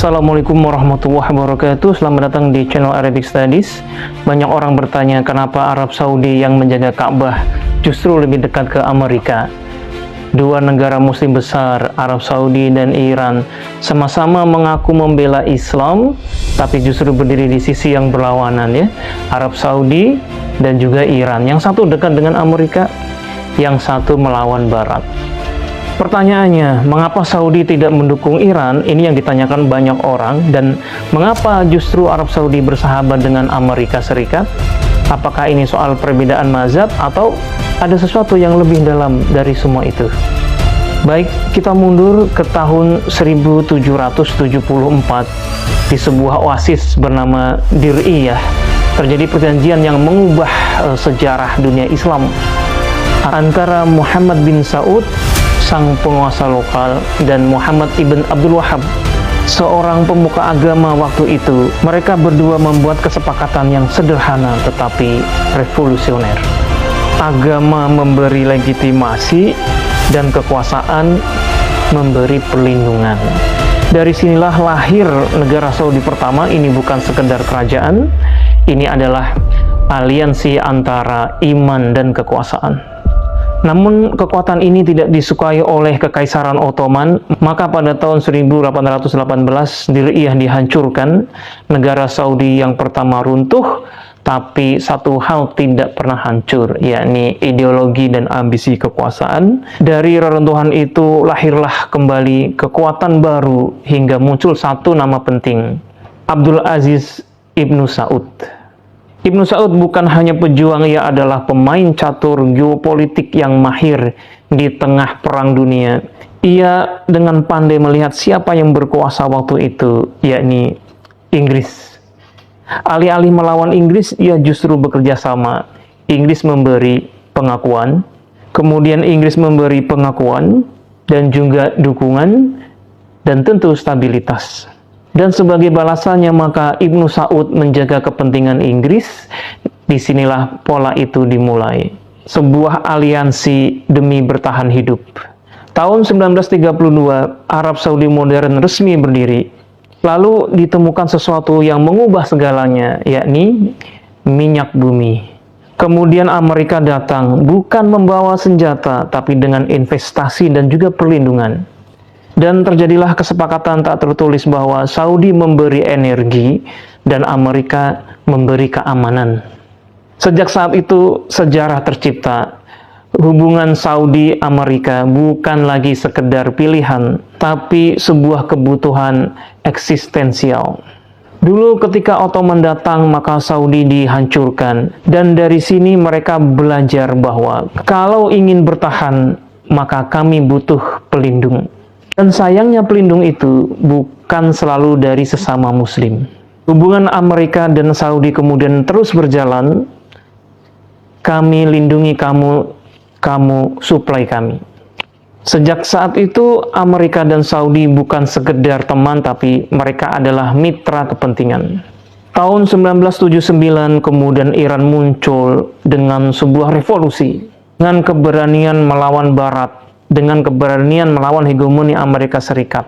Assalamualaikum warahmatullahi wabarakatuh. Selamat datang di channel Arabic Studies. Banyak orang bertanya kenapa Arab Saudi yang menjaga Ka'bah justru lebih dekat ke Amerika. Dua negara muslim besar, Arab Saudi dan Iran, sama-sama mengaku membela Islam, tapi justru berdiri di sisi yang berlawanan ya. Arab Saudi dan juga Iran. Yang satu dekat dengan Amerika, yang satu melawan Barat. Pertanyaannya, mengapa Saudi tidak mendukung Iran? Ini yang ditanyakan banyak orang. Dan mengapa justru Arab Saudi bersahabat dengan Amerika Serikat? Apakah ini soal perbedaan mazhab atau ada sesuatu yang lebih dalam dari semua itu? Baik, kita mundur ke tahun 1774 di sebuah oasis bernama Dir'iyah. Terjadi perjanjian yang mengubah sejarah dunia Islam antara Muhammad bin Saud, sang penguasa lokal, dan Muhammad ibn Abdul Wahhab, seorang pemuka agama waktu itu. Mereka berdua membuat kesepakatan yang sederhana tetapi revolusioner. Agama memberi legitimasi dan kekuasaan memberi perlindungan. Dari sinilah lahir negara Saudi pertama. Ini bukan sekedar kerajaan, ini adalah aliansi antara iman dan kekuasaan. Namun kekuatan ini tidak disukai oleh Kekaisaran Ottoman, maka pada tahun 1818 Dir'iyah dihancurkan. Negara Saudi yang pertama runtuh, tapi satu hal tidak pernah hancur, yakni ideologi dan ambisi kekuasaan. Dari reruntuhan itu lahirlah kembali kekuatan baru hingga muncul satu nama penting, Abdul Aziz Ibnu Saud. Ibnu Saud bukan hanya pejuang, ia adalah pemain catur geopolitik yang mahir di tengah perang dunia. Ia dengan pandai melihat siapa yang berkuasa waktu itu, yakni Inggris. Alih-alih melawan Inggris, ia justru bekerja sama. Inggris memberi pengakuan, kemudian Inggris memberi pengakuan dan juga dukungan dan tentu stabilitas. Dan sebagai balasannya maka Ibnu Saud menjaga kepentingan Inggris. Disinilah pola itu dimulai. Sebuah aliansi demi bertahan hidup. Tahun 1932 Arab Saudi modern resmi berdiri. Lalu ditemukan sesuatu yang mengubah segalanya, yakni minyak bumi. Kemudian Amerika datang bukan membawa senjata, tapi dengan investasi dan juga perlindungan. Dan terjadilah kesepakatan tak tertulis bahwa Saudi memberi energi dan Amerika memberi keamanan. Sejak saat itu sejarah tercipta. Hubungan Saudi-Amerika bukan lagi sekedar pilihan, tapi sebuah kebutuhan eksistensial. Dulu ketika Ottoman datang, maka Saudi dihancurkan. Dan dari sini mereka belajar bahwa kalau ingin bertahan, maka kami butuh pelindung. Dan sayangnya pelindung itu bukan selalu dari sesama muslim. Hubungan Amerika dan Saudi kemudian terus berjalan. Kami lindungi kamu, kamu suplai kami. Sejak saat itu Amerika dan Saudi bukan sekedar teman, tapi mereka adalah mitra kepentingan. Tahun 1979 kemudian Iran muncul dengan sebuah revolusi, dengan keberanian melawan Barat, dengan keberanian melawan hegemoni Amerika Serikat.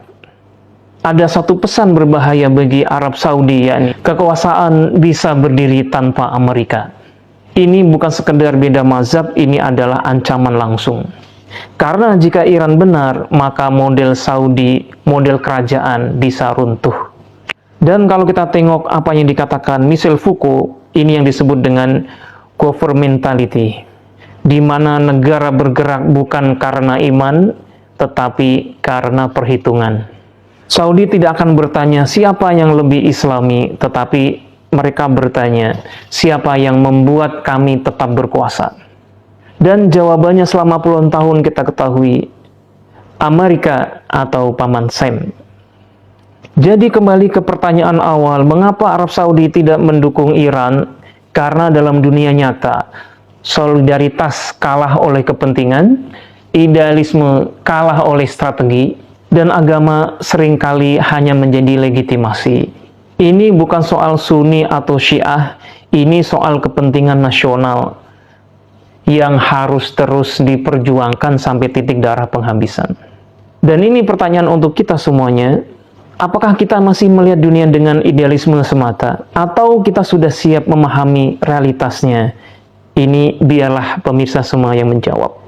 Ada satu pesan berbahaya bagi Arab Saudi, yakni kekuasaan bisa berdiri tanpa Amerika. Ini bukan sekedar beda mazhab, ini adalah ancaman langsung. Karena jika Iran benar, maka model Saudi, model kerajaan bisa runtuh. Dan kalau kita tengok apa yang dikatakan Michel Foucault, ini yang disebut dengan governmentality, di mana negara bergerak bukan karena iman, tetapi karena perhitungan. Saudi tidak akan bertanya siapa yang lebih islami, tetapi mereka bertanya siapa yang membuat kami tetap berkuasa. Dan jawabannya selama puluhan tahun kita ketahui, Amerika atau Paman Sam. Jadi kembali ke pertanyaan awal, mengapa Arab Saudi tidak mendukung Iran? Karena dalam dunia nyata, solidaritas kalah oleh kepentingan, idealisme kalah oleh strategi, dan agama seringkali hanya menjadi legitimasi. Ini bukan soal Sunni atau Syiah, ini soal kepentingan nasional yang harus terus diperjuangkan sampai titik darah penghabisan. Dan ini pertanyaan untuk kita semuanya, Apakah kita masih melihat dunia dengan idealisme semata, atau kita sudah siap memahami realitasnya? Ini biarlah pemirsa semua yang menjawab.